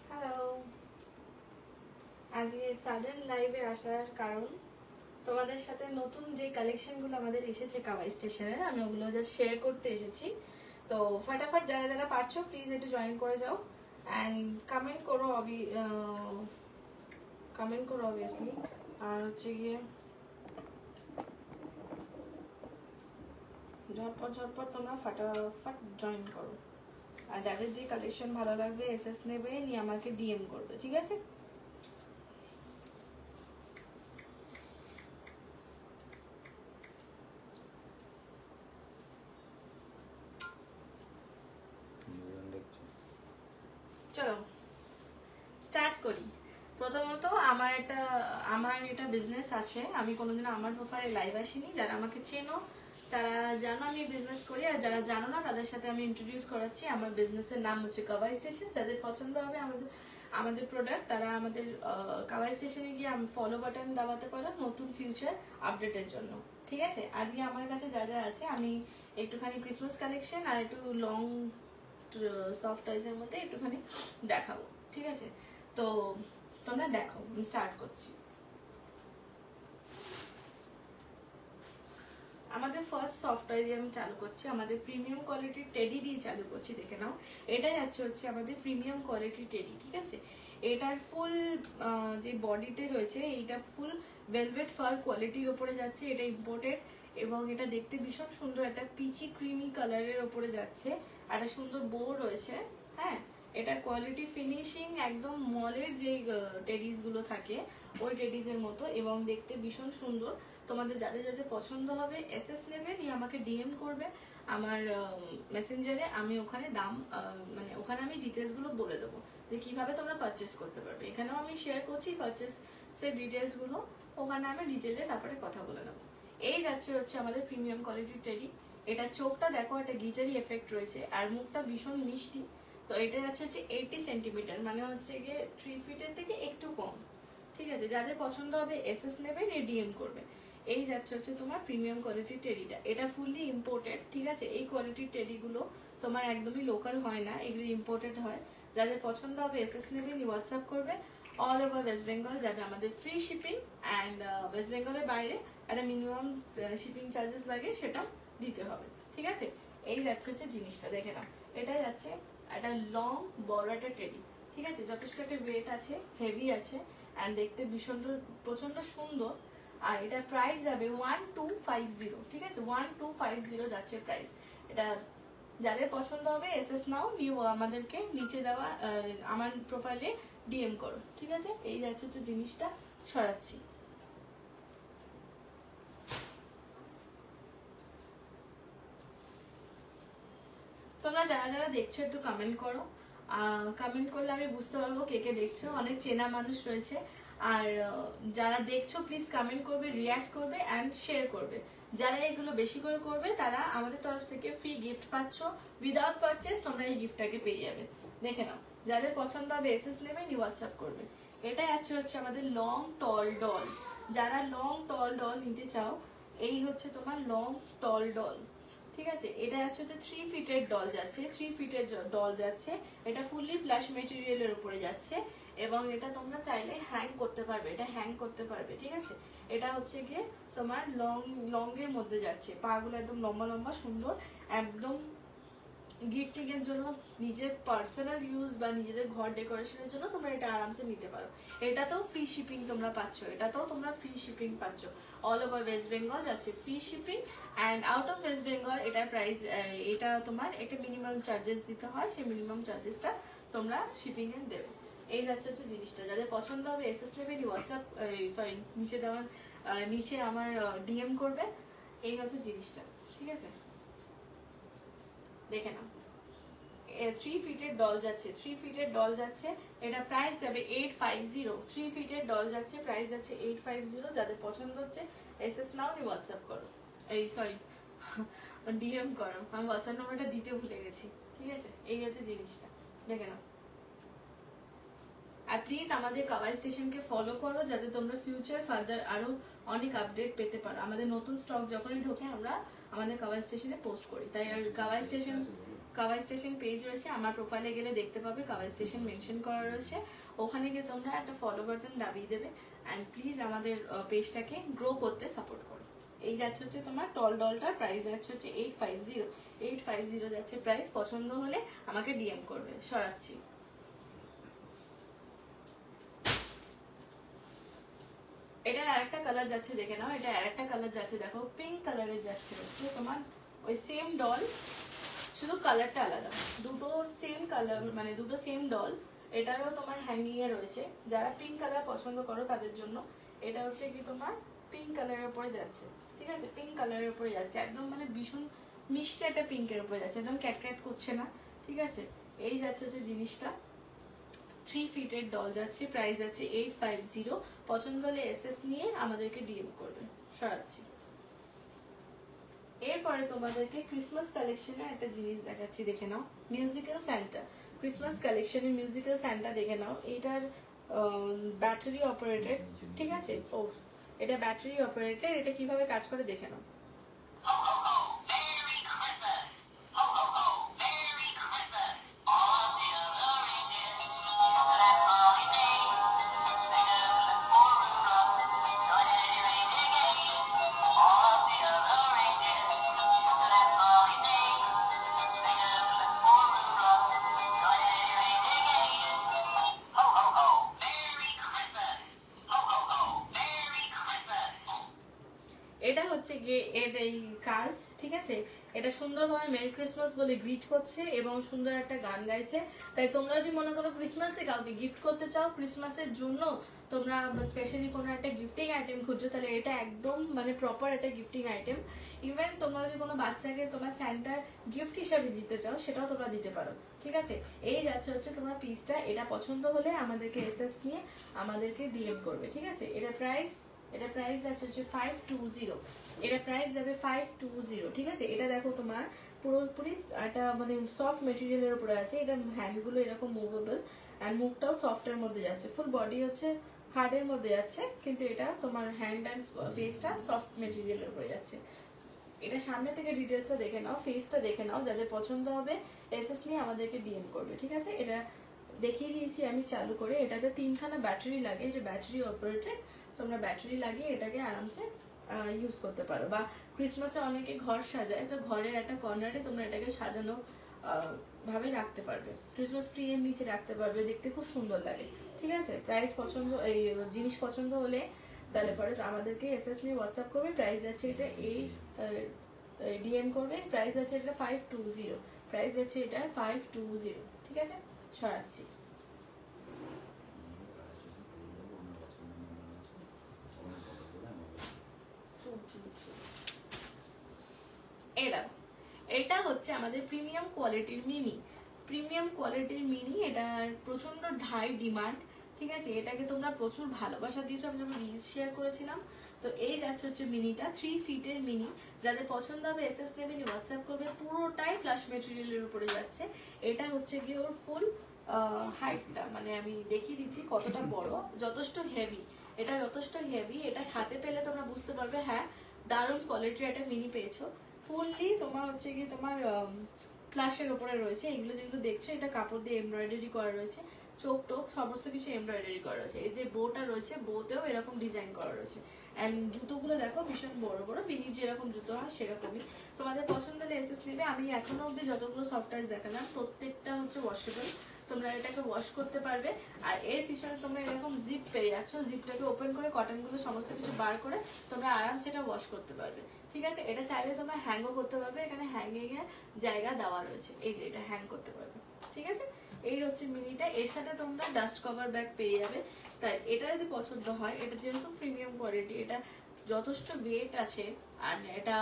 Hello, আজকে sudden লাইভে আসার কারণ তোমাদের সাথে নতুন যে কালেকশনগুলো আমাদের এসেছে কাওয়াই স্টেশনের, আমি ওগুলো জাস্ট শেয়ার করতে এসেছি। তো ফটাফট যারা যারা পারছো প্লিজ একটু জয়েন করে যাও অ্যান্ড কমেন্ট করো, অবভিয়াসলি। আর হচ্ছে গিয়ে ঝটপট তোমরা ফটাফট জয়েন করো। আর যাদের যে কালেকশন ভালো লাগবে এসএস নেবে, নিয়ে আমাকে ডিএম করবে, ঠিক আছে? চলো স্টার্ট করি। প্রথমত আমার এটা বিজনেস আছে। আমি কোনোদিন আমার প্রোফাইলে লাইভ আসিনি। যারা আমাকে চেনো তারা জানো আমি বিজনেস করি, আর যারা জানো না তাদের সাথে আমি ইন্ট্রোডিউস করাচ্ছি। আমার বিজনেসের নাম হচ্ছে কাওয়াই স্টেশন। যাদের পছন্দ হবে আমাদের প্রোডাক্ট, তারা আমাদের কাওয়াই স্টেশনে গিয়ে ফলো বাটন দাবাতে পারো নতুন ফিউচার আপডেটের জন্য, ঠিক আছে? আজকে আমার কাছে যা যা আছে, আমি একটুখানি ক্রিসমাস কালেকশন আর একটু লং সফট টয়েজের মধ্যে একটুখানি দেখাবো, ঠিক আছে? তো তোমরা দেখো, আমি স্টার্ট করছি। আমাদের ফার্স্ট সফটওয়্যার দিয়ে আমি চালু করছি, আমাদের প্রিমিয়াম কোয়ালিটির টেডি দিয়ে চালু করছি। দেখে নাও, এটাই হচ্ছে আমাদের প্রিমিয়াম কোয়ালিটির টেডি, ঠিক আছে? এটার ফুল যে বডিতে রয়েছে, এইটা ফুল ভেলভেট ফার কোয়ালিটির ওপরে যাচ্ছে। এটা ইম্পোর্টেড এবং এটা দেখতে ভীষণ সুন্দর, একটা পিচি ক্রিমি কালারের ওপরে যাচ্ছে। একটা সুন্দর বো রয়েছে, হ্যাঁ। এটার কোয়ালিটি ফিনিশিং একদম মলের যে টেডিস গুলো থাকে ওই টেডিস এর মতো, এবং দেখতে ভীষণ সুন্দর। তোমাদের যাদের যাদের পছন্দ হবে এসএস নেবে, নিয়ে আমাকে ডিএম করবে আমার মেসেঞ্জারে। আমি ওখানে দাম মানে ওখানে আমি ডিটেলস গুলো বলে দেবো যে কিভাবে তোমরা পারচেস করতে পারবে। এখানেও আমি শেয়ার করছি পারচেসের ডিটেলস গুলো, ওখানে আমি ডিটেলে তারপরে কথা বলে নেবো। এই হচ্ছে আমাদের প্রিমিয়াম কোয়ালিটির টেডি। এটা চোখটা দেখো, একটা গিটারি এফেক্ট রয়েছে, আর মুখটা ভীষণ মিষ্টি। তো এটা হচ্ছে 80 সেন্টিমিটার, মানে হচ্ছে গিয়ে 3 ফিটের থেকে একটু কম, ঠিক আছে? যাদের পছন্দ হবে এসএস নেবে, নিয়ে ডিএম করবে। এই হচ্ছে তোমার প্রিমিয়াম কোয়ালিটির টেডিটা। এটা ফুললি ইম্পোর্টেড, ঠিক আছে? এই কোয়ালিটির টেডিগুলো তোমার একদমই লোকাল হয় না, এগুলো ইম্পোর্টেড হয়। যাদের পছন্দ হবে এসএস নেবে, নিয়ে হোয়াটসঅ্যাপ করবে। অল ওভার ওয়েস্ট বেঙ্গল যাবে আমাদের ফ্রি শিপিং, অ্যান্ড ওয়েস্ট বেঙ্গলের বাইরে একটা মিনিমাম শিপিং চার্জেস লাগে, সেটা দিতে হবে, ঠিক আছে? এই হচ্ছে জিনিসটা, দেখে নাও। এটাই যাচ্ছে একটা লং বড় একটা টেডি, ঠিক আছে? যথেষ্ট একটা ওয়েট আছে, হেভি আছে, অ্যান্ড দেখতে ভীষণ প্রচন্ড সুন্দর। আর এটা প্রাইস যাবে 1250, ঠিক আছে? 1250 যাচ্ছে প্রাইস। এটা যাদের পছন্দ হবে এসএস নাও, নিউ আমাদেরকে নিচে দেওয়া আমার প্রোফাইলে ডিএম করো, ঠিক আছে? এই হচ্ছে জিনিসটা সরাচ্ছি। তোমরা যারা যারা দেখছো একটু কমেন্ট করো। কমেন্ট করলে আমি বুঝতে পারবো কে কে দেখছো। অনেক চেনা মানুষ রয়েছে, আর যারা দেখছো প্লিজ কমেন্ট করবে, রিয়াক্ট করবে অ্যান্ড শেয়ার করবে। যারা এগুলো বেশি করে করবে তারা আমাদের তরফ থেকে ফ্রি গিফট পাচ্ছ। উইদাউট পারচেস তোমরা এই গিফটটাকে পেয়ে যাবে। দেখে নাও, যাদের পছন্দ হবে এসএস নেবে, নিয়ে হোয়াটসঅ্যাপ করবে। এটা হচ্ছে আমাদের লং টল ডল। যারা লং টল ডল নিতে চাও, এই হচ্ছে তোমার লং টল ডল, ঠিক আছে? এটা হচ্ছে 3 ফিটের ডল যাচ্ছে, 3 ফিটের ডল যাচ্ছে। এটা ফুললি প্লাশ মেটেরিয়ালের উপরে যাচ্ছে, এবং এটা তোমরা চাইলে হ্যাং করতে পারবে, এটা হ্যাং করতে পারবে, ঠিক আছে? এটা হচ্ছে গিয়ে তোমার লং এর মধ্যে যাচ্ছে, পা গুলো একদম লম্বা লম্বা সুন্দর, একদম গিফটিং এর জন্য, নিজের পার্সোনাল ইউজ বা নিজেদের ঘর ডেকোরেশনের জন্য তোমরা এটা আরামসে নিতে পারো। এটাতেও ফ্রি শিপিং তোমরা পাচ্ছ, ফ্রি শিপিং পাচ্ছ। অল ওভার ওয়েস্ট বেঙ্গল যাচ্ছে free shipping, and out of West Bengal এটার প্রাইস, এটা তোমার একটা মিনিমাম চার্জেস দিতে হয়, সেই মিনিমাম চার্জেসটা তোমরা শিপিং এ দেবে। এই হচ্ছে জিনিসটা। যাদের পছন্দ হবে এসএস নেবে, হোয়াটসঅ্যাপ নিচে আমার ডিএম করবে। এই হচ্ছে জিনিসটা, ঠিক আছে? দেখে নাও, 3 ফিটের ডল যাচ্ছে, 3 ফিটের ডল যাচ্ছে। এটা প্রাইস যাবে 850। 3 ফিটের ডল যাচ্ছে, প্রাইস যাচ্ছে 850। যাদের পছন্দ হচ্ছে এসএস নাও, নি হোয়াটসঅ্যাপ করো, ডিএম করো। আমি হোয়াটসঅ্যাপ নাম্বারটা দিতে ভুলে গেছি, ঠিক আছে? এই হচ্ছে জিনিসটা, দেখে নাও। আর প্লিজ আমাদের কাওয়াই স্টেশনকে ফলো করো, যাতে তোমরা ফিউচার ফার্দার আরো অনেক আপডেট পেতে পারো। আমাদের নতুন স্টক যখনই ঢোকে আমরা আমাদের কাওয়াই স্টেশনে পোস্ট করি। তাই আর কাওয়াই স্টেশন পেজ রয়েছে, আমার প্রোফাইলে গেলে দেখতে পাবে কাওয়াই স্টেশন মেনশন করা রয়েছে। ওখানে গিয়ে তোমরা একটা ফলো বাটন দাবিয়ে দেবে অ্যান্ড প্লিজ আমাদের পেজটাকে গ্রো করতে সাপোর্ট করো। এই যাচ্ছে হচ্ছে তোমার টল ডলটার প্রাইস যাচ্ছে হচ্ছে 850 যাচ্ছে প্রাইস। পছন্দ হলে আমাকে ডিএম করবে। সরাচ্ছি। এটার আরেকটা কালার যাচ্ছে, দেখে নাও। এটা আরেকটা কালার যাচ্ছে, দেখো পিঙ্ক কালারের যাচ্ছে হচ্ছে তোমার ওই সেম ডল, শুধু কালারটা আলাদা। দুটো সেম কালার, মানে দুটো সেম ডল। এটারও তোমার হ্যাঙ্গিং এ রয়েছে। যারা পিঙ্ক কালার পছন্দ করো তাদের জন্য এটা হচ্ছে কি তোমার পিঙ্ক কালারের উপরে যাচ্ছে, ঠিক আছে? পিঙ্ক কালারের উপরে যাচ্ছে, একদম মানে ভীষণ মিষ্টি একটা পিঙ্কের উপরে যাচ্ছে, একদম ক্যাটক্যাট করছে না, ঠিক আছে? এই যাচ্ছে হচ্ছে জিনিসটা। 3 ফিটের ডল যাচ্ছে, প্রাইস আছে 850। পছন্দ হলে এসএস নিয়ে আমাদেরকে ডিএম করবে। সরাচ্ছি। এরপরে তোমাদেরকে ক্রিসমাস কালেকশনের একটা জিনিস দেখাচ্ছি, দেখে নাও। মিউজিক্যাল স্যান্টা, ক্রিসমাস কালেকশনের মিউজিক্যাল স্যান্টা দেখে নাও। এটার ব্যাটারি অপারেটেড, ঠিক আছে? ও এটা ব্যাটারি অপারেটেড। এটা কিভাবে কাজ করে দেখে নাও। এটা হচ্ছে গিয়ে এর এই কাজ, ঠিক আছে? এটা সুন্দরভাবে মেরি ক্রিসমাস বলে গ্রিট করছে এবং সুন্দর একটা গান গাইছে। তাই তোমরা যদি মনে করো ক্রিসমাসে কাউকে গিফট করতে চাও, ক্রিসমাসের জন্য তোমরা স্পেশালি কোনো একটা গিফটিং আইটেম খুঁজছো, তাহলে এটা একদম মানে প্রপার একটা গিফটিং আইটেম। ইভেন তোমরা যদি কোনো বাচ্চাকে তোমার স্যান্টার গিফট হিসাবে দিতে চাও, সেটাও তোমরা দিতে পারো, ঠিক আছে? এই যাচ্ছে হচ্ছে তোমার পিসটা। এটা পছন্দ হলে আমাদেরকে এসএস নিয়ে আমাদেরকে ডিএম করবে, ঠিক আছে? এটা প্রাইস আছে হচ্ছে 520। এটা প্রাইস যাবে 520, ঠিক আছে? এটা দেখো তোমার পুরোপুরি একটা মানে সফট মেটেরিয়ালের উপরে আছে। এটা হ্যান্ডগুলো এরকম মুভেবল অ্যান্ড মুখটাও সফটের মধ্যে যাচ্ছে। ফুল বডি হচ্ছে হার্ডের মধ্যে যাচ্ছে, কিন্তু এটা তোমার হ্যান্ড অ্যান্ড ফেসটা সফট মেটেরিয়ালের উপরে যাচ্ছে। এটা সামনে থেকে ডিটেলসটা দেখে নাও, ফেসটা দেখে নাও। যাদের পছন্দ হবে এসএস নিয়ে আমাদেরকে ডিএম করবে, ঠিক আছে? এটা দেখিয়ে দিয়েছি আমি চালু করে। এটাতে 3খানা ব্যাটারি লাগে, এটা ব্যাটারি অপারেটেড। তোমরা ব্যাটারি লাগিয়ে এটাকে আরামসে ইউজ করতে পারো। বা ক্রিসমাসে অনেকে ঘর সাজায়, তো ঘরের একটা কর্নারে তোমরা এটাকে সাজানো ভাবে রাখতে পারবে, ক্রিসমাস ট্রি এর নিচে রাখতে পারবে, দেখতে খুব সুন্দর লাগে, ঠিক আছে? প্রাইস পছন্দ, এই জিনিস পছন্দ হলে তাহলে পরে আমাদেরকে এসএস নিয়ে হোয়াটসঅ্যাপ করবে। প্রাইস আছে এটা ডিএম করবে। প্রাইস আছে এটা 520, প্রাইস আছে এটা 520, ঠিক আছে? সরাচ্ছি। এটা হচ্ছে আমাদের প্রিমিয়াম কোয়ালিটির মিনি। এটার প্রচন্ড হাই ডিমান্ড, ঠিক আছে? এটাকে তোমরা প্রচুর ভালোবাসা দিয়েছো, আমি যখন রিলস শেয়ার করেছিলাম। তো এই যাচ্ছে হচ্ছে মিনিটা, 3 ফিটের মিনি। যাদের পছন্দ হবে এসএস নেবে, হোয়াটসঅ্যাপ করবে। পুরোটাই প্লাস মেটেরিয়ালের উপরে যাচ্ছে। এটা হচ্ছে গিয়ে ওর ফুল হাইটটা, মানে আমি দেখিয়ে দিচ্ছি কতটা বড়, যথেষ্ট হেভি। এটা যথেষ্ট হেভি। এটা হাতে পেলে তোমরা বুঝতে পারবে হ্যাঁ দারুণ কোয়ালিটির একটা মিনি পেয়েছো। ফুললি তোমার হচ্ছে গিয়ে তোমার প্লাসের উপরে রয়েছে। এগুলো যেগুলো দেখছো এটা কাপড় দিয়ে এমব্রয়ডারি করা রয়েছে, চোখ টোক সমস্ত কিছু এমব্রয়ডারি করা রয়েছে। এই যে বোটা রয়েছে, বোতেও এরকম ডিজাইন করা রয়েছে। অ্যান্ড জুতোগুলো দেখো ভীষণ বড় বড়, মিনি যেরকম জুতো হয় সেরকমই। তোমাদের পছন্দ হলে এসএস নেবে। আমি এখনো অব্দি যতগুলো সফট টাচ দেখালাম প্রত্যেকটা হচ্ছে ওয়াশেবল, তোমরা এটাকে ওয়াশ করতে পারবে। আর এর পিছনে তোমরা এরকম জিপ পেয়ে যাচ্ছ, জিপটাকে ওপেন করে কটনগুলো সমস্ত কিছু বার করে তোমরা আরামসে এটা ওয়াশ করতে পারবে, ঠিক আছে? এটা চাইলে তোমরা হ্যাংও করতে পারবে, এখানে হ্যাঙ্গিং এর জায়গা দেওয়া রয়েছে। এই যে এটা হ্যাং করতে পারবে, ঠিক আছে? এই হচ্ছে মিনিটা। এর সাথে তোমরা ডাস্ট কভার ব্যাগ পেয়ে যাবে। তাই এটা যদি পছন্দ হয়, এটা যেহেতু প্রিমিয়াম কোয়ালিটি, এটা যথেষ্ট ওয়েট আছে আর এটা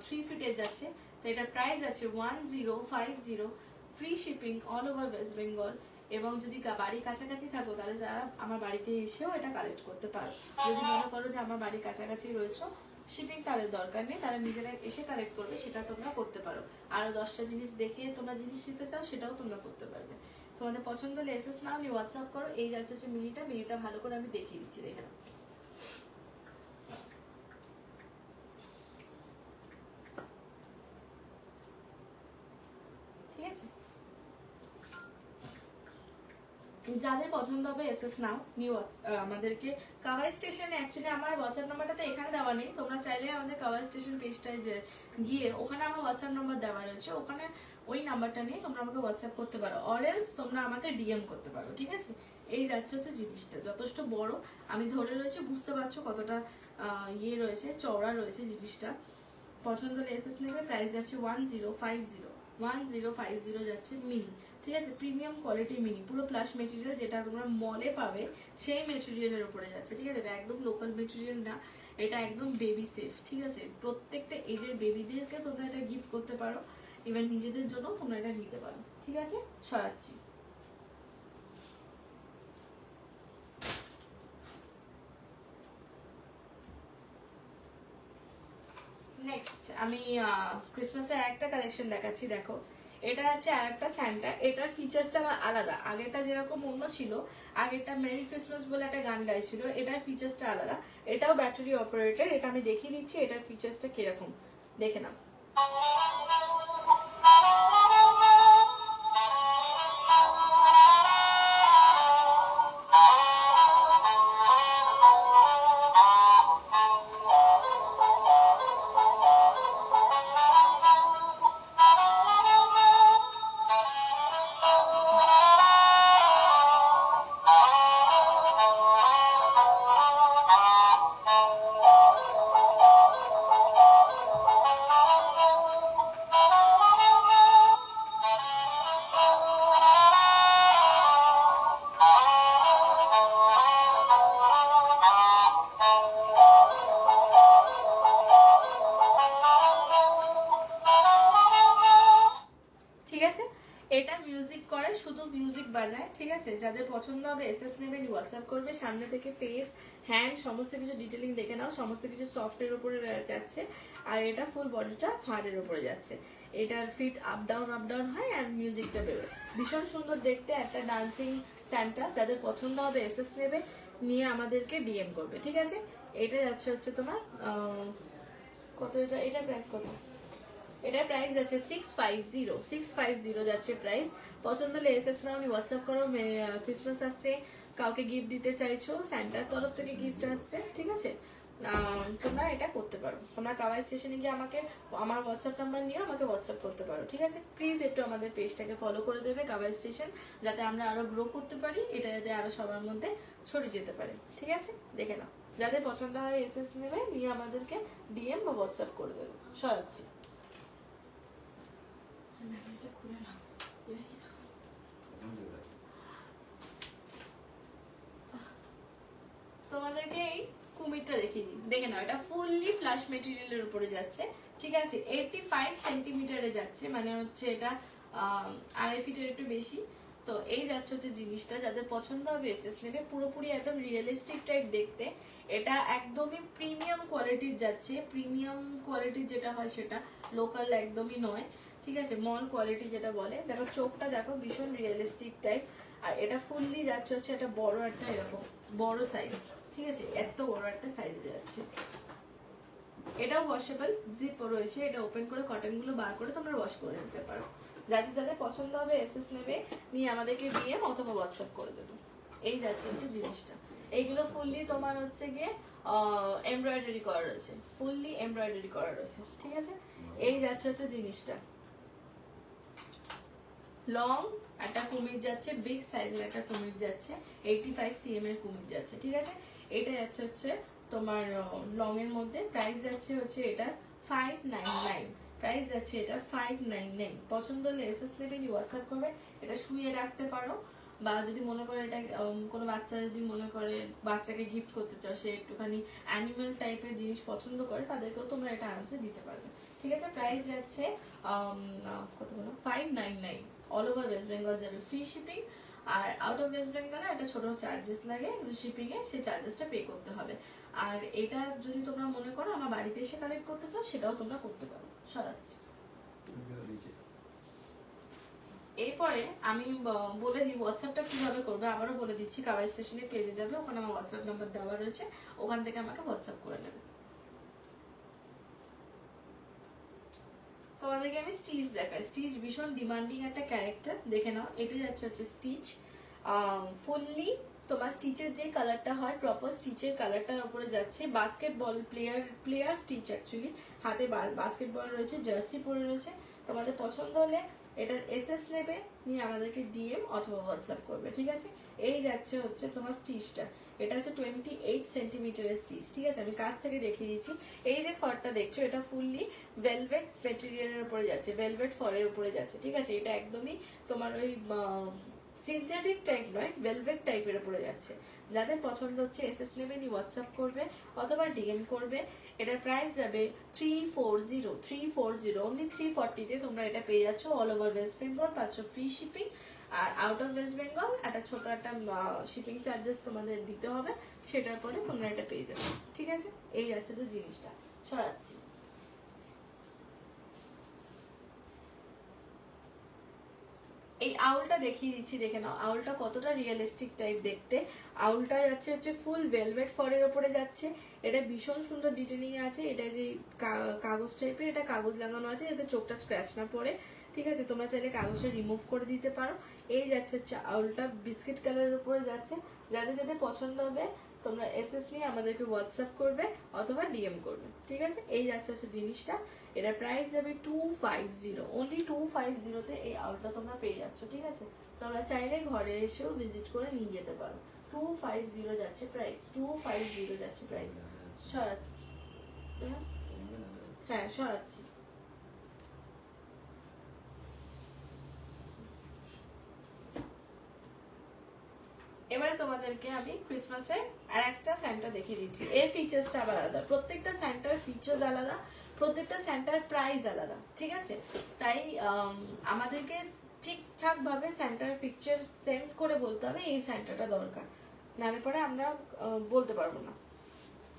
3 ফিটে যাচ্ছে। তো এটা প্রাইস আছে 1050, free shipping all over West Bengal. এবং যদি বাড়ির কাছাকাছি থাকো তাহলে যারা আমার বাড়িতে এসেও এটা কালেক্ট করতে পারো। যদি মনে করো যে আমার বাড়ির কাছাকাছি রয়েছে, শিপিং তাদের দরকার নেই, তারা নিজেরা এসে কালেক্ট করবে, সেটা তোমরা করতে পারো। আরো 10টা জিনিস দেখে তোমরা জিনিস নিতে চাও, সেটাও তোমরা করতে পারবে, তোমাদের পছন্দ হলে এসএস নাও, নিয়ে হোয়াটসঅ্যাপ করো। এই যাচ্ছে হচ্ছে মিনিটা ভালো করে আমি দেখিয়ে দিচ্ছি, দেখে নাও। ঠিক আছে, যাদের পছন্দ হবে এসএস নাও, নিউ আমাদেরকে কাভার স্টেশনে, অ্যাকচুয়ালি আমার হোয়াটসঅ্যাপ নাম্বারটা তো এখানে দেওয়া নেই, তোমরা চাইলে আমাদের কাভার স্টেশন পেজটায় যে গিয়ে ওখানে আমার হোয়াটসঅ্যাপ নাম্বার দেওয়া রয়েছে, ওখানে ওই নাম্বারটা নিয়ে তোমরা আমাকে হোয়াটসঅ্যাপ করতে পারো, অর এলস তোমরা আমাকে ডিএম করতে পারো। ঠিক আছে, এই যাচ্ছে হচ্ছে জিনিসটা, যথেষ্ট বড় আমি ধরে রয়েছে, বুঝতে পারছো কতটা ইয়ে রয়েছে, চওড়া রয়েছে জিনিসটা। পছন্দ হলে এসএস নেবে। প্রাইস যাচ্ছে 1050 যাচ্ছে মিনি। ঠিক আছে, প্রিমিয়াম কোয়ালিটি মিনি, পুরো প্লাস মেটেরিয়াল, যেটা তোমরা মলে পাবে সেই মেটেরিয়ালের উপরে যাচ্ছে। ঠিক আছে, এটা একদম লোকাল মেটেরিয়াল না, এটা একদম বেবি সেফ। ঠিক আছে, প্রত্যেকটা এজের বেবিদেরকে তোমরা এটা গিফট করতে পারো, ইভেন নিজেদের জন্য তোমরা এটা নিতে পারো। ঠিক আছে, সরাচ্ছি। নেক্সট আমি ক্রিসমাসের একটা কালেকশন দেখাচ্ছি, দেখো। এটা আছে আর একটা স্যান্টা, এটার ফিচার্সটা আমার আলাদা, আগেরটা যেরকম অন্য ছিল, আগেরটা মেরি ক্রিসমাস বলে একটা গান গাইছিল, এটার ফিচার্সটা আলাদা। এটাও ব্যাটারি অপারেটেড, এটা আমি দেখিয়ে দিচ্ছি এটার ফিচার্সটা কিরকম, দেখে নাও। ঠিক আছে, এটা মিউজিক করে, শুধু মিউজিক বাজায়। ঠিক আছে, যাদের পছন্দ হবে এসএস নেবেন, হোয়াটসঅ্যাপ করবে। সামনে থেকে ফেস, হ্যান্ড সমস্ত কিছু ডিটেলিং দেখে নাও, সমস্ত কিছু সফটের উপরে যাচ্ছে, আর এটা ফুল বডিটা হার্ডের উপরে যাচ্ছে। এটার ফিট আপ ডাউন হয়, আর মিউজিকটা বেরোয়, ভীষণ সুন্দর দেখতে, একটা ডান্সিং স্যান্টা। যাদের পছন্দ হবে এসএস নেবে, নিয়ে আমাদেরকে ডিএম করবে। ঠিক আছে, এটা যাচ্ছে হচ্ছে তোমার কত, এটা প্রাইস কত, এটার প্রাইস যাচ্ছে 650 যাচ্ছে প্রাইস। পছন্দ হলে এসএস নাও, হোয়াটসঅ্যাপ করো। ক্রিসমাস আসছে, কাউকে গিফট দিতে চাইছো, স্যান্টার তরফ থেকে গিফট আসছে। ঠিক আছে, তোমরা এটা করতে পারো, তোমরা কাভার স্টেশনে গিয়ে আমাকে, আমার হোয়াটসঅ্যাপ নাম্বার নিয়ে আমাকে হোয়াটসঅ্যাপ করতে পারো। ঠিক আছে, প্লিজ একটু আমাদের পেজটাকে ফলো করে দেবে কাভার স্টেশন, যাতে আমরা আরো গ্রো করতে পারি, এটা যাতে আরো সবার মধ্যে ছড়িয়ে যেতে পারে। ঠিক আছে, দেখে নাও, যাদের পছন্দ হয় এসএস নেবে, নিয়ে আমাদেরকে ডিএম বা হোয়াটসঅ্যাপ করে দেবে। সরাচ্ছি। তোমাদেরকে এই কুমিরটা দেখিয়ে দিই, দেখে নাও, এটা ফুললি প্লাস মেটেরিয়ালের উপরে যাচ্ছে। ঠিক আছে, 85 সেন্টিমিটারে যাচ্ছে, মানে হচ্ছে এটা 2.5 ফিটের একটু বেশি। তো এই যাচ্ছে হচ্ছে জিনিসটা, যাদের পছন্দ হবে এসএস নেবে। পুরোপুরি একদম রিয়েলিস্টিক টাইপ দেখতে, এটা একদমই প্রিমিয়াম কোয়ালিটির যাচ্ছে। প্রিমিয়াম কোয়ালিটির যেটা হয় সেটা লোকাল একদমই নয়। ঠিক আছে, মল কোয়ালিটি যেটা বলে, দেখো চোখটা দেখো, ভীষণ রিয়েলিস্টিক টাইপ। আর এটা ফুললি যাচ্ছে হচ্ছে একটা বড় একটা এরকম বড় সাইজ। ঠিক আছে, এত বড় একটা সাইজ যাচ্ছে। এটাও ওয়াশেবল, জিপ রয়েছে, এটা ওপেন করে কটন গুলো বার করে তোমরা ওয়াশ করে নিতে পারো। যাদের যাদের পছন্দ হবে এসএস নেবে, নিয়ে আমাদেরকে ডিএম অথবা হোয়াটসঅ্যাপ করে দেবে। এই যাচ্ছে হচ্ছে জিনিসটা, এইগুলো ফুললি তোমার হচ্ছে গিয়ে এমব্রয়ডারি করা রয়েছে, ফুললি এমব্রয়ডারি করা রয়েছে। ঠিক আছে, এই যাচ্ছে হচ্ছে জিনিসটা। লং একটা কুমির যাচ্ছে, বিগ সাইজের একটা কুমির যাচ্ছে, 85 cm এর কুমির যাচ্ছে। ঠিক আছে, এটা যাচ্ছে হচ্ছে তোমার লং এর মধ্যে। প্রাইস যাচ্ছে হচ্ছে এটা 599, প্রাইস যাচ্ছে এটা 599। পছন্দ হলে এসএস নেবে, হোয়াটসঅ্যাপ করবে। এটা শুয়ে রাখতে পারো, বা যদি মনে করে এটা কোনো বাচ্চা যদি মনে করে বাচ্চাকে গিফট করতে চাও, সে একটুখানি অ্যানিমেল টাইপের জিনিস পছন্দ করে, তাদেরকেও তোমরা এটা আরামসে দিতে পারবে। ঠিক আছে, প্রাইস যাচ্ছে কত বলো, 599। অল ওভার ওয়েস্ট বেঙ্গল যাবে, ফ্রি শিপিং। আর আউট অফ ওয়েস্ট বেঙ্গলে একটা ছোট চার্জেস লাগে শিপিং এ, সেই চার্জেসটা পে করতে হবে। আর এটা যদি তোমরা মনে করো আমার বাড়িতে এসে কালেক্ট করতে চাও, সেটাও তোমরা করতে পারো। সরাচ্ছি। এরপরে আমি বলে দিই হোয়াটসঅ্যাপটা কিভাবে করবে, আবারও বলে দিচ্ছি। কাভার স্টেশনে পেজে যাবে, ওখানে আমার হোয়াটসঅ্যাপ নাম্বার দেওয়া রয়েছে, ওখান থেকে আমাকে হোয়াটসঅ্যাপ করে নেবে। তোমাদেরকে আমি স্টিচ দেখাই। স্টিচ ভীষণ ডিমান্ডিং একটা ক্যারেক্টার, দেখে নাও। এটা যাচ্ছে হচ্ছে স্টিচ ফুললি। তোমার স্টিচের যে কালারটা হয় প্রপার স্টিচের কালারটার উপরে যাচ্ছে। Basketball player stitch actually. হাতে বাস্কেটবল রয়েছে, জার্সি পরে রয়েছে। তোমাদের পছন্দ হলে এটার এসএস নেবে, নিয়ে আমাদেরকে ডিএম অথবা হোয়াটসঅ্যাপ করবে, ঠিক আছে। এই যাচ্ছে হচ্ছে তোমার স্টিচটা। এটা হচ্ছে 28 সেন্টিমিটারের স্টিচ, ঠিক আছে। আমি কাছ থেকে দেখিয়ে দিচ্ছি। এই যে ফরটা দেখছো, এটা ফুললি ভেলভেট মেটেরিয়ালের উপরে যাচ্ছে, ভেলভেট ফরের উপরে যাচ্ছে, ঠিক আছে। এটা একদমই তোমার ওই সিনথেটিক টাইপ নয়, ভেলভেট টাইপের উপরে যাচ্ছে। যাদের পছন্দ হচ্ছে এসএস নেবে, নি হোয়াটসঅ্যাপ করবে অথবা ডিএম করবে। এটার প্রাইস যাবে 340 অনলি 340-তে তোমরা এটা পেয়ে যাচ্ছ অল ওভার ওয়েস্ট বেঙ্গল। পাচ্ছ ফ্রি শিপিং। আর আউট অফ ওয়েস্ট বেঙ্গল একটা ছোট একটা শিপিং চার্জেস তোমাদের দিতে হবে, সেটার পরে তোমরা এটা পেয়ে যাবে, ঠিক আছে। এই যাচ্ছে তো জিনিসটা, সরাচ্ছি। এই আউলটা দেখিয়ে দিচ্ছি, দেখে নাও আউলটা কতটা রিয়েলিস্টিক টাইপ দেখতে। আউলটা যাচ্ছে হচ্ছে ফুল ভেলভেট ফরের ওপরে যাচ্ছে। এটা ভীষণ সুন্দর ডিটেলিং আছে। এটা যে কাগজ টাইপের, এটা কাগজ লাগানো আছে যাতে চোখটা স্ক্র্যাচ না পড়ে, ঠিক আছে। তোমরা চাইলে কাগজটা রিমুভ করে দিতে পারো। এই যাচ্ছে হচ্ছে আউলটা বিস্কিট কালারের উপরে যাচ্ছে। যাদের যাদের পছন্দ হবে তোমরা এসএস নিয়ে আমাদেরকে হোয়াটসঅ্যাপ করবে অথবা ডিএম করবে, ঠিক আছে। এই যাচ্ছে হচ্ছে জিনিসটা। এটা প্রাইস যাবে 250, অনলি 250-তে এই আউটটা তোমরা পেয়ে যাচ্ছ, ঠিক আছে। তোমরা চাইলে ঘরে এসেও ভিজিট করে নিয়ে যেতে পারো। 250 যাচ্ছে প্রাইস, 250 যাচ্ছে প্রাইস। সরাচ্ছি, হ্যাঁ সরাচ্ছি। এবারে তোমাদেরকে আমি ক্রিসমাসের আর একটা স্যান্টা দেখিয়ে দিচ্ছি। এর ফিচার্সটা আবার আলাদা, প্রত্যেকটা স্যান্টার ফিচার্স আলাদা, প্রত্যেকটা স্যান্টার প্রাইস আলাদা, ঠিক আছে। তাই আমাদেরকে ঠিকঠাক ভাবে স্যান্টার পিকচার সেন্ড করে বলতে হবে এই স্যান্টারটা দরকার, নাহলে পরে আমরা বলতে পারবো না,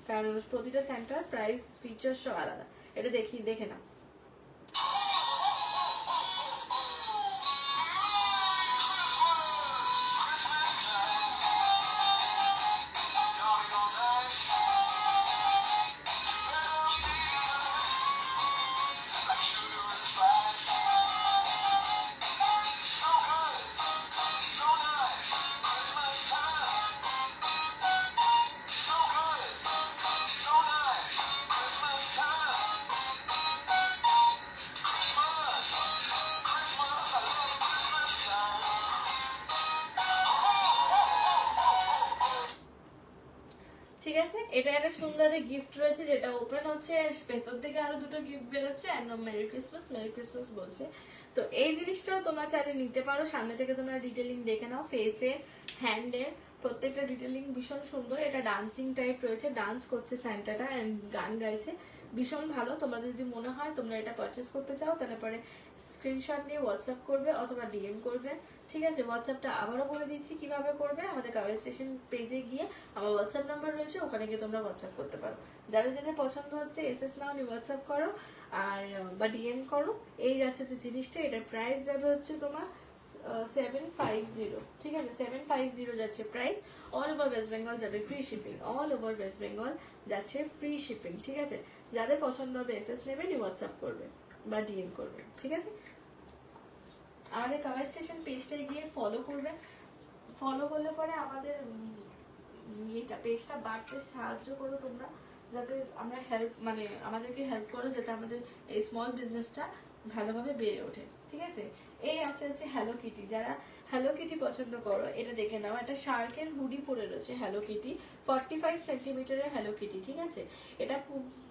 কারণ প্রতিটা স্যান্টার প্রাইস ফিচার্স সব আলাদা। এটা দেখে নাও। ঠিক আছে, এটা একটা সুন্দর গিফট রয়েছে যেটা ওপেন হচ্ছে, ভেতর থেকে আরো দুটো গিফট বেরোচ্ছে এন্ড মেরি ক্রিসমাস বলছে। তো এই জিনিসটাও তোমরা চাইলে নিতে পারো। সামনে থেকে তোমরা ডিটেলিং দেখে নাও, ফেসের, হ্যান্ডের, প্রত্যেকটা ডিটেলিং ভীষণ সুন্দর। এটা ডান্সিং টাইপ রয়েছে, ডান্স করছে স্যান্টাটা এন্ড গান গাইছে, ভীষণ ভালো। তোমাদের যদি মনে হয় তোমরা এটা পারচেস করতে চাও, তাহলে পরে স্ক্রিনশট নিয়ে হোয়াটসঅ্যাপ করবে অথবা ডিএম করবে, ঠিক আছে। হোয়াটসঅ্যাপটা আবারও বলে দিচ্ছি কিভাবে করবে। আমাদের কাভার স্টেশন পেজে গিয়ে আমার হোয়াটসঅ্যাপ নাম্বার রয়েছে, ওখানে গিয়ে তোমরা হোয়াটসঅ্যাপ করতে পারো। যাদের যাদের পছন্দ হচ্ছে এসএস নাও, নিয়ে হোয়াটসঅ্যাপ করো আর বা ডিএম করো। এই যাচ্ছে হচ্ছে জিনিসটা। এটার প্রাইস যাবে হচ্ছে তোমার 750, ঠিক আছে। 750 যাচ্ছে price. All over West Bengal যাবে free shipping, all over West Bengal যাচ্ছে ফ্রি শিপিং, ঠিক আছে। যাদের পছন্দ হবে এসএস নেবে, নিয়ে হোয়াটসঅ্যাপ করবে বা ডিএম করবে, ঠিক আছে। আমাদের কাভার স্টেশন পেজটায় গিয়ে ফলো করবে। ফলো করলে পরে আমাদের এটা পেজটা বাড়তে সাহায্য করো তোমরা, যাতে আমরা আমাদেরকে হেল্প করো যাতে আমাদের এই স্মল বিজনেসটা ভালোভাবে বেড়ে ওঠে, ঠিক আছে। এই আছে হচ্ছে হ্যালো কিটি। যারা হ্যালো কিটি পছন্দ করো, এটা দেখে নাও। একটা শার্কের হুডি পরে রয়েছে হ্যালো কিটি, 45 সেন্টিমিটারের হ্যালো কিটি, ঠিক আছে। এটা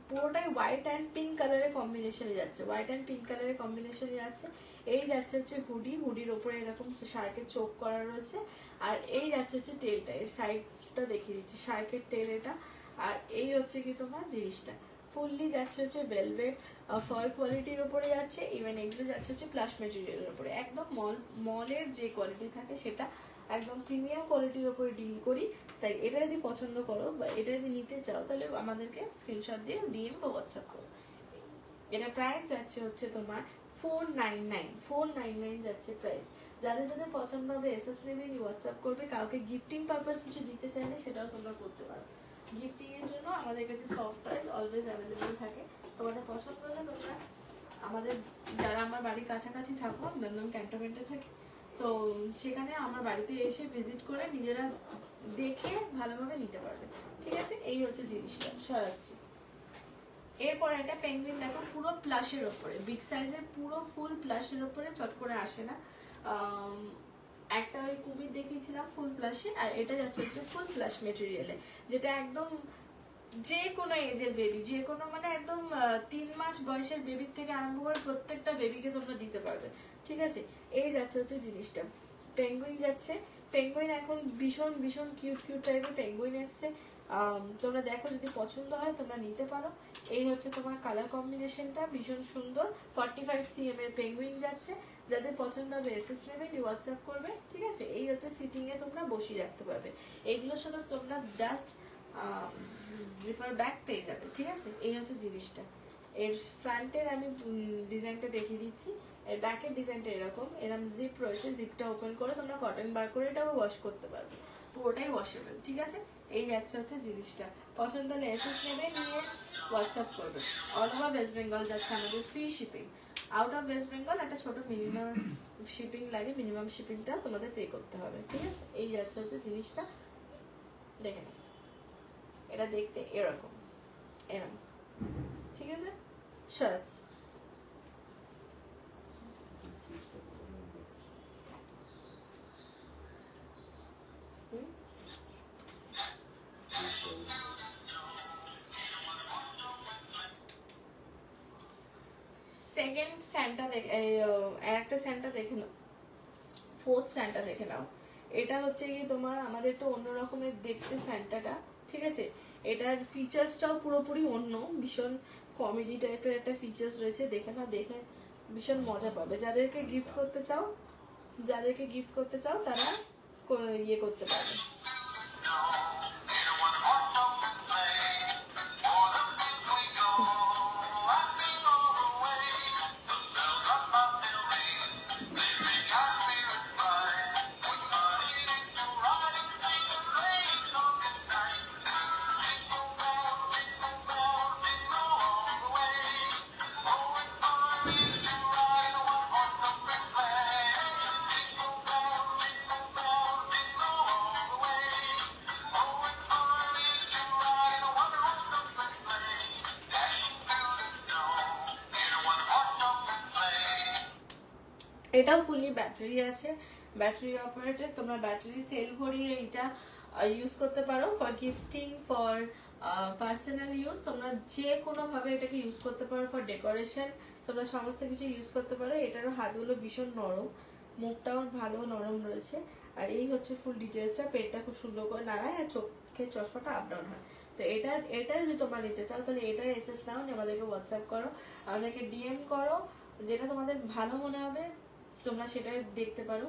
পুরোটাই হোয়াইট অ্যান্ড পিঙ্ক কালারের কম্বিনেশনে যাচ্ছে, হোয়াইট অ্যান্ড পিঙ্ক কালারের কম্বিনেশনে যাচ্ছে। এই যাচ্ছে হচ্ছে হুডির ওপরে এরকম শার্কের চোখ করা রয়েছে। আর এই যাচ্ছে হচ্ছে টেলটা, এর সাইডটা দেখিয়ে দিচ্ছি, শার্কের টেল এটা। আর এই হচ্ছে কি তোমার জিনিসটা ফুললি যাচ্ছে হচ্ছে ভেলভেট ফার কোয়ালিটির উপরে যাচ্ছে। ইভেন এগুলো যাচ্ছে হচ্ছে প্লাস মেটেরিয়ালের উপরে, একদম মলের যে কোয়ালিটি থাকে সেটা একদম প্রিমিয়াম কোয়ালিটির উপরে ডিল করি। তাই এটা যদি পছন্দ করো বা এটা যদি নিতে চাও, তাহলে আমাদেরকে স্ক্রিনশট দিয়ে ডিএম বা হোয়াটসঅ্যাপ করো। এটা প্রাইস যাচ্ছে হচ্ছে তোমার 499 যাচ্ছে প্রাইস। যাদের যাদের পছন্দ হবে এসএস নেবেন, হোয়াটসঅ্যাপ করবে। কাউকে গিফটিং পারপাস কিছু দিতে চাইলে সেটাও তোমরা করতে পারো। গিফটিং এর জন্য আমাদের কাছে সফট টয়েস অলওয়েজ অ্যাভেলেবল থাকে। তোমাদের পছন্দ হলে তোমরা আমাদের, যারা আমার বাড়ির কাছাকাছি থাকো, দমদম ক্যান্টনমেন্টে থাকি, তো সেখানে আমার বাড়িতে এসে ভিজিট করে নিজেরা দেখে ভালোভাবে নিতে পারবে। ঠিক আছে, এই হচ্ছে জিনিসটা। সরাচ্ছি। এরপর একটা পেঙ্গুইন দেখো, পুরো প্লাশের ওপরে, বিগ সাইজের, পুরো ফুল প্লাশের ওপরে, চট করে আসে না। একটা ওই কুমির দেখিয়েছিলাম ফুল প্লাশে, আর এটা যাচ্ছে হচ্ছে ফুল প্লাশ মেটেরিয়ালে, যেটা একদম যে কোনো এজের বেবি, যে কোনো মানে একদম 3 মাস বয়সের বেবির থেকে আরম্ভ করে প্রত্যেকটা বেবিকে তোমরা দিতে পারবে। ঠিক আছে, এই যাচ্ছে হচ্ছে জিনিসটা। পেঙ্গুইন যাচ্ছে। পেঙ্গুইন এখন ভীষণ ভীষণ কিউট কিউট টাইপের পেঙ্গুইন এসছে। তোমরা দেখো, যদি পছন্দ হয় তোমরা নিতে পারো। এই হচ্ছে তোমার কালার কম্বিনেশনটা, ভীষণ সুন্দর। 45 cm এর পেঙ্গুইন যাচ্ছে। যাদের পছন্দ হবে এসএস নেবে, হোয়াটসঅ্যাপ করবে। ঠিক আছে, এই হচ্ছে সিটিং এ তোমরা বসিয়ে রাখতে পারবে। এইগুলোর সাথে তোমরা জাস্ট জিপার ব্যাগ পেয়ে যাবে। ঠিক আছে, এই হচ্ছে জিনিসটা। এর ফ্রন্টের আমি ডিজাইনটা দেখিয়ে দিচ্ছি। এর ব্যাকের ডিজাইনটা এরকম জিপ রয়েছে। জিপটা ওপেন করে তোমরা কটন বার করে এটাও ওয়াশ করতে পারবে, পুরোটাই ওয়াশেবল। ঠিক আছে, এই যাচ্ছে হচ্ছে জিনিসটা। পছন্দ হলে এসএস নেবে, নিয়ে হোয়াটসঅ্যাপ করবে। অল ওভার ওয়েস্ট বেঙ্গল যাচ্ছে আমাদের free shipping. Out of West Bengal একটা ছোট মিনিমাম শিপিং লাগে, মিনিমাম শিপিংটা তোমাদের পে করতে হবে। ঠিক আছে, এই যাচ্ছে হচ্ছে জিনিসটা। দেখে নাও, এটা দেখতে এরকম এরকম। ঠিক আছে, শার্টস। সেকেন্ড স্যান্টা দেখে, একটা স্যান্টা দেখে নাও, ফোর্থ স্যান্টা দেখে নাও। এটা হচ্ছে কি তোমার আমাদের একটু অন্য রকমের দেখতে স্যান্টাটা। ঠিক আছে, এটার ফিচার্সটাও পুরোপুরি অন্য, ভীষণ কমেডি টাইপের একটা ফিচার্স রয়েছে। দেখে না, দেখে ভীষণ মজা পাবে। যাদেরকে গিফট করতে চাও, তারা ইয়ে করতে পারবে। এটাও ফুলি ব্যাটারি আছে, ব্যাটারি অপারেটেড। তোমরা ব্যাটারি সেল ভরিয়ে এটা ইউজ করতে পারো for gifting, for personal use. তোমরা যে কোনো ভাবে এটাকে ইউজ করতে পারো, ফর ডেকোরেশন তোমরা সমস্ত কিছু ইউজ করতে পারো। এটারও হাতগুলো ভীষণ নরম, মুখটাও ভালো নরম রয়েছে। আর এই হচ্ছে ফুল ডিটেলসটা। পেটটা খুব সুন্দর করে নাড়ায়, আর চোখের চশমাটা আপ ডাউন হয়। তো এটা যদি তোমরা নিতে চাও, তাহলে এটার এসএস নাও, আমাদেরকে হোয়াটসঅ্যাপ করো, আমাদেরকে ডিএম করো। যেটা তোমাদের ভালো মনে হবে তোমরা সেটা দেখতে পারো।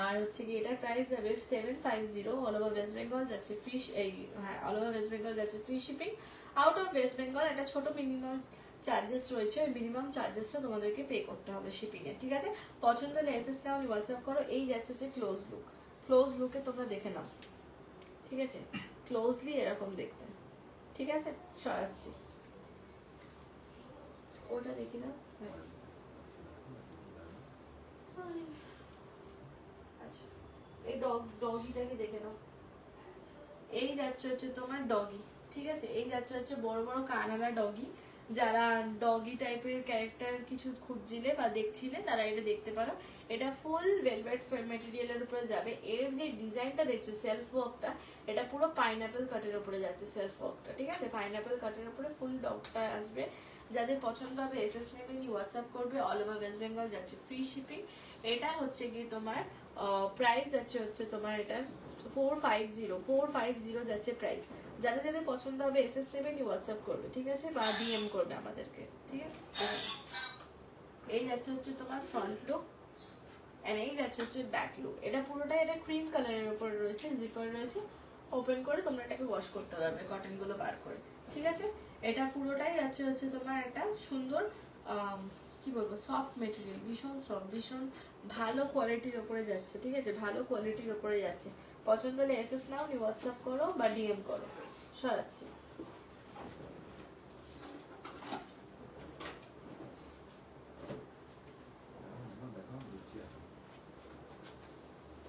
আর হচ্ছে কি এটার প্রাইস যাবে 750। অল ওভার ওয়েস্ট বেঙ্গল যাচ্ছে free, all over West Bengal যাচ্ছে free shipping. Out of West Bengal একটা ছোট মিনিমাম চার্জেস রয়েছে, ওই মিনিমাম চার্জেসটা তোমাদেরকে পে করতে হবে শিপিং এর। ঠিক আছে, পছন্দ হলে এসএস নাও, হোয়াটসঅ্যাপ করো। এই যাচ্ছে হচ্ছে ক্লোজ লুকে তোমরা দেখে নাও। ঠিক আছে, ক্লোজলি এরকম দেখতে। ঠিক আছে, সরাচ্ছি। ওটা দেখি না, আচ্ছা এই ডগিটাকে দেখে নাও। এই যাচ্ছে হচ্ছে তোমার ডগি। ঠিক আছে, এই যাচ্ছে হচ্ছে বড় বড় কানাডা ডগি। যারা ডগি টাইপের ক্যারেক্টার কিছু খুঁজছিলে বা দেখছিলে, তারা এটা দেখতে পারো। এটা ফুল ভেলভেট মেটেরিয়ালের উপরে যাবে। এর যে ডিজাইনটা দেখছো, সেলফ ওয়ার্কটা, এটা পুরো পাইনাপেল কাটের উপরে যাচ্ছে সেলফ ওয়ার্কটা। ঠিক আছে, পাইনাপেল কাটের উপরে ফুল ডগটা আসবে। যাদের পছন্দ হবে এসএস নেবেন, হোয়াটসঅ্যাপ করবে। অল ওভার ওয়েস্ট বেঙ্গল যাচ্ছে ফ্রি শিপিং। এটা হচ্ছে কি তোমার প্রাইস যাচ্ছে হচ্ছে তোমার এটা 450 যাচ্ছে প্রাইস। যাদের যাদের পছন্দ হবে এসএস নেবেন, হোয়াটসঅ্যাপ করবে। ঠিক আছে, বা ডিএম করবে আমাদেরকে। ঠিক আছে, এই যাচ্ছে হচ্ছে তোমার ফ্রন্ট লুক, এন্ড এই যাচ্ছে হচ্ছে ব্যাক লুক। এটা পুরোটাই এটা ক্রিম কালারের উপর রয়েছে, জিপার রয়েছে। ওপেন করে তোমরা এটাকে ওয়াশ করতে পারবে কটন গুলো বার করে। ঠিক আছে, এটা পুরোটাই যাচ্ছে হচ্ছে তোমার একটা সুন্দর কি বলবো, সফট মেটেরিয়াল, ভীষণ সফট, ভীষণ ভালো কোয়ালিটির ওপরে যাচ্ছে, ঠিক আছে, ভালো কোয়ালিটির ওপরে যাচ্ছে। পছন্দ হলে এসএস নাও, নি হোয়াটসঅ্যাপ করো বা ডিএম করো, সরাচ্ছি।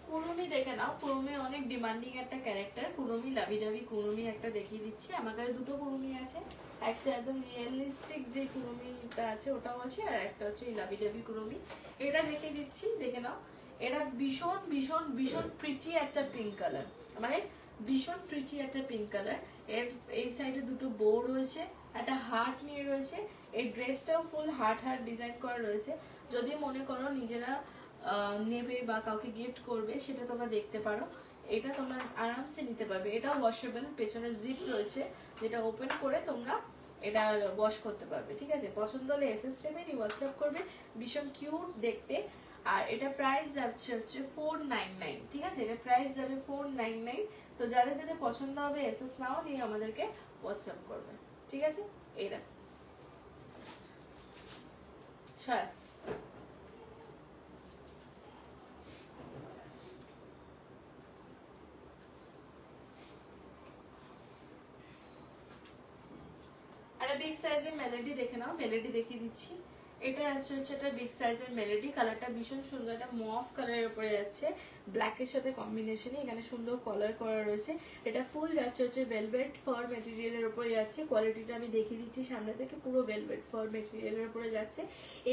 কুরুমি দেখে নাও, কুরুমি অনেক ডিমান্ডিং একটা ক্যারেক্টার। কুরুমি লাভি ডাভি কুরুমি একটা দেখিয়ে দিচ্ছি। আমার কাছে দুটো কুরুমি আছে, একটা একদম রিয়েলিস্টিক যে কুরুমিটা আছে ওটাও আছে, আর একটা হচ্ছে এই লাভি ডাভি কুরুমি। এটা দেখিয়ে দিচ্ছি, দেখে নাও। এটা ভীষণ ভীষণ ভীষণ প্রিটি একটা পিঙ্ক কালার, মানে ভীষণ প্রিটি একটা পিঙ্ক কালার। এর এই সাইডে দুটো বো রয়েছে, একটা হার্ট নিয়ে রয়েছে। এই ড্রেসটাও ফুল হার্ট হার্ট ডিজাইন করা রয়েছে। যদি মনে করো নিজেরা নেবে বা কাউকে গিফট করবে, সেটা তোমরা দেখতে পারো। এটা তোমরা আরামসে নিতে পারবে। এটাও ওয়াশেবল, পেছনে জিপ রয়েছে যেটা ওপেন করে তোমরা এটা ওয়াশ করতে পারবে, ঠিক আছে। পছন্দ হলে এসএস নেবে, হোয়াটসঅ্যাপ করবে। ভীষণ কিউট দেখতে। আর এটা প্রাইস যাচ্ছে হচ্ছে 499, ঠিক আছে, এটা প্রাইস যাবে 499। তো যাদের যাদের পছন্দ হবে এসএস নাও, নিয়ে আমাদেরকে হোয়াটসঅ্যাপ করবে, ঠিক আছে। এই দেখো শার্টস। একটা বিগ সাইজের মেলেডি দেখে নাও, মেলেডি দেখিয়ে দিচ্ছি। এটা হচ্ছে একটা বিগ সাইজের মেলেডি, কালারটা ভীষণ সুন্দর, একটা মফ কালারের উপরে যাচ্ছে ব্ল্যাকের সাথে কম্বিনেশনে। এখানে সুন্দর কলার করা রয়েছে। এটা ফুল যাচ্ছে হচ্ছে ভেলভেট ফার মেটেরিয়ালের উপরে যাচ্ছে। কোয়ালিটিটা আমি দেখিয়ে দিচ্ছি সামনে থেকে, পুরো ভেলভেট ফার মেটেরিয়ালের উপরে যাচ্ছে।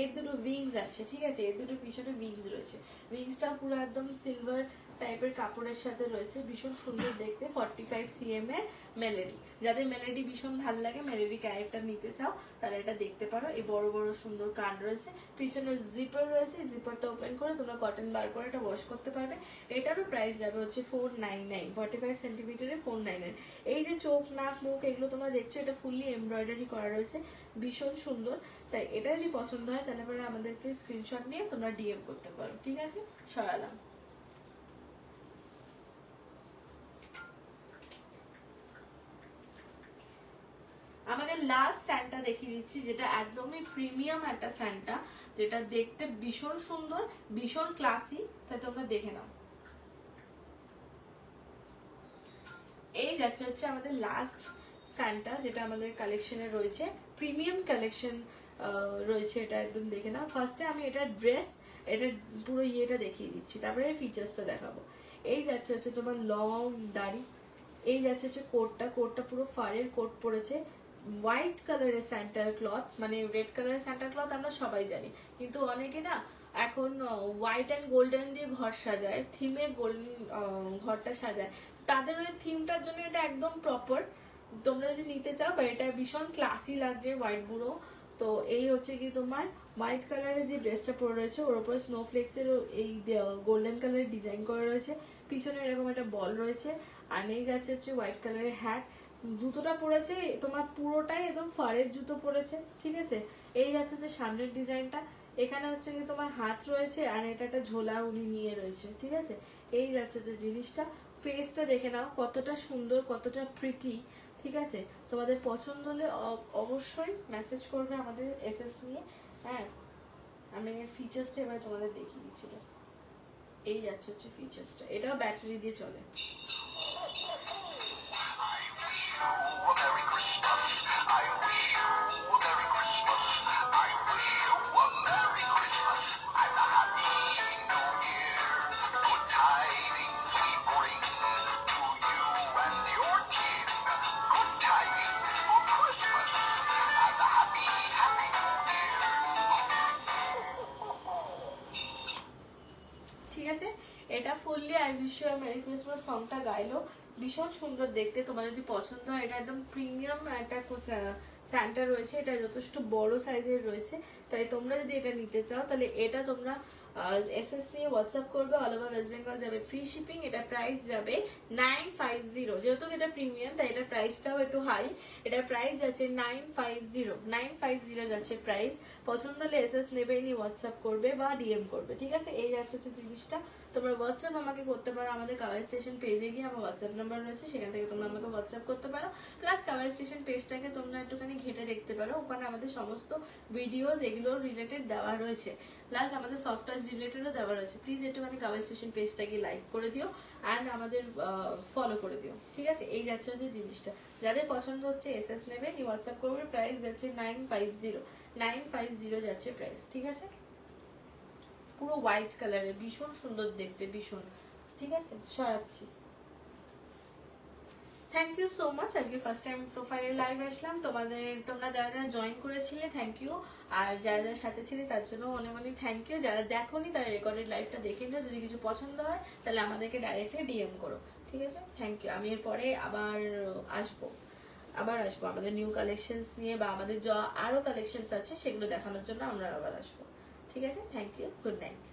এর দুটো উইংস আছে, ঠিক আছে, এর দুটো পিছনে উইংস রয়েছে। উইংসটা পুরো একদম সিলভার টাইপের কাপড়ের সাথে রয়েছে, ভীষণ সুন্দর দেখতে। 45 cm এর মেলেডি। যাদের মেলেডি ভীষণ ভালো লাগে, মেলেডি ক্যারেক্টার নিতে চাও, তাহলে এটা দেখতে পারো। এই বড় বড় সুন্দর কান রয়েছে, পিছনে জিপার রয়েছে। জিপারটা ওপেন করে তোমরা কটন বার করে এটা ওয়াশ করতে পারবে। এটারও প্রাইস যাবে হচ্ছে 499, 45 সেন্টিমিটারে 499। এই যে চোখ নাক মুখ এগুলো তোমরা দেখছো, এটা ফুললি এমব্রয়ডারি করা রয়েছে, ভীষণ সুন্দর। তাই এটা যদি পছন্দ হয় তাহলে পরে আমাদেরকে স্ক্রিনশট নিয়ে তোমরা ডিএম করতে পারো, ঠিক আছে। সরালাম। আমাদের লাস্ট স্যান্টা দেখিয়ে দিচ্ছি, যেটা একদমই প্রিমিয়াম একটা স্যান্টা, যেটা দেখতে ভীষণ সুন্দর, ভীষণ ক্লাসি। তাই তোমরা দেখে নাও। এই যাচ্ছে হচ্ছে আমাদের লাস্ট স্যান্টা, যেটা আমাদের কালেকশনে রয়েছে, প্রিমিয়াম কালেকশন রয়েছে। এটা একদম দেখে নাও। ফার্স্টে আমি এটা ড্রেস, এটা পুরো ইয়েটা দেখিয়ে দিচ্ছি, তারপরে ফিচার্সটা দেখাবো। এই যাচ্ছে হচ্ছে তোমার লং দাড়ি। এই যাচ্ছে হচ্ছে কোটটা, কোটটা পুরো ফারের কোট পড়েছে। হোয়াইট কালারের স্যান্টার ক্লথ, মানে রেড কালারের স্যান্টার ক্লথ আমরা সবাই জানি, কিন্তু অনেকে না এখন হোয়াইট অ্যান্ড গোল্ডেন দিয়ে ঘর সাজায়, থিমে গোল্ডেন ঘরটা সাজায়। তাদের ওই থিমটার জন্য এটা একদম প্রপার। তোমরা যদি নিতে চাও, বা এটা ভীষণ ক্লাসি লাগছে হোয়াইট বুড়ো। তো এই হচ্ছে কি তোমার হোয়াইট কালারের যে ড্রেসটা পরে রয়েছে, ওর উপরে স্নোফ্লেক্সের এই গোল্ডেন কালারের ডিজাইন করা রয়েছে। পিছনে এরকম একটা বল রয়েছে। আর নেই যাচ্ছে হচ্ছে হোয়াইট কালারের হ্যাট। জুতোটা পরেছে তোমার পুরোটাই একদম ফারের জুতো পরেছে, ঠিক আছে। এই যাচ্ছে যে সামনের ডিজাইনটা। এখানে হচ্ছে কি তোমার হাত রয়েছে, আর এটা একটা ঝোলা উনি নিয়ে রয়েছে, ঠিক আছে। এই যাচ্ছে যে জিনিসটা। ফেসটা দেখে নাও কতটা সুন্দর, কতটা প্রিটি, ঠিক আছে। তোমাদের পছন্দ হলে অবশ্যই মেসেজ করবে আমাদের এসএস নিয়ে। হ্যাঁ, আমি ফিচার্সটা এবার তোমাদের দেখিয়ে দিচ্ছিল। এই যাচ্ছে হচ্ছে ফিচার্সটা, এটাও ব্যাটারি দিয়ে চলে। ঠিক আছে, এটা fully I wish you a merry Christmas সংটা গাইলো, ভীষণ সুন্দর দেখতে। তোমার যদি পছন্দ হয়, এটা একদম প্রিমিয়াম একটা স্যান্টা রয়েছে, এটা যথেষ্ট বড় সাইজের রয়েছে। তাই তোমরা যদি এটা নিতে চাও, তাহলে এটা তোমরা এসএস নিয়ে হোয়াটসঅ্যাপ করবে। অল ওভার ওয়েস্ট বেঙ্গল যাবে ফ্রি শিপিং। এটা প্রাইস যাবে 950। যেহেতু এটা প্রিমিয়াম, তাই এটার প্রাইসটাও একটু হাই। এটার প্রাইস যাচ্ছে 950 যাচ্ছে প্রাইস। পছন্দ হলে এসএস নেবে, নিয়ে হোয়াটসঅ্যাপ করবে বা ডিএম করবে, ঠিক আছে। এই যাচ্ছে হচ্ছে জিনিসটা। তো তোমরা হোয়াটসঅ্যাপ আমাকে করতে পারো, আমাদের কাভার স্টেশন পেজে গিয়ে আমার হোয়াটসঅ্যাপ নাম্বার রয়েছে, সেখান থেকে তোমরা আমাকে হোয়াটসঅ্যাপ করতে পারো। প্লাস কাভার স্টেশন পেজটাকে তোমরা একটুখানি ঘেটে দেখতে পারো, ওখানে আমাদের সমস্ত ভিডিওস এগুলো রিলেটেড দেওয়া রয়েছে, প্লাস আমাদের সফটওয়্যার রিলেটেডও দেওয়া রয়েছে। প্লিজ একটুখানি কাভার স্টেশন পেজটাকে লাইক করে দিও অ্যান্ড আমাদের ফলো করে দিও, ঠিক আছে? এই যাচ্ছে হচ্ছে জিনিসটা। যাদের পছন্দ হচ্ছে এসএস নেবে, কি হোয়াটসঅ্যাপ করবে। প্রাইস যাচ্ছে 950 যাচ্ছে প্রাইস, ঠিক আছে? পুরো হোয়াইট কালারের, ভীষণ সুন্দর দেখতে, ভীষণ, ঠিক আছে? সরাচ্ছি। Thank you so much. আজকে ফার্স্ট টাইম প্রোফাইলে লাইভ আসলাম, তোমরা যারা যারা জয়েন করেছিলে থ্যাংক ইউ, আর যারা যারা সাথে ছিলে তার জন্য অনেক অনেক থ্যাংক ইউ। যারা দেখোনি তারা রেকর্ডেড লাইভটা দেখে নিও, যদি কিছু পছন্দ হয় তাহলে আমাদেরকে ডাইরেক্টলি ডিএম করো, ঠিক আছে? Thank you. আমি এরপরে আবার আসবো আমাদের নিউ কালেকশনস নিয়ে, বা আমাদের যা আরো কালেকশনস আছে সেগুলো দেখানোর জন্য আমরা আবার আসবো, ঠিক আছে? Thank you, good night.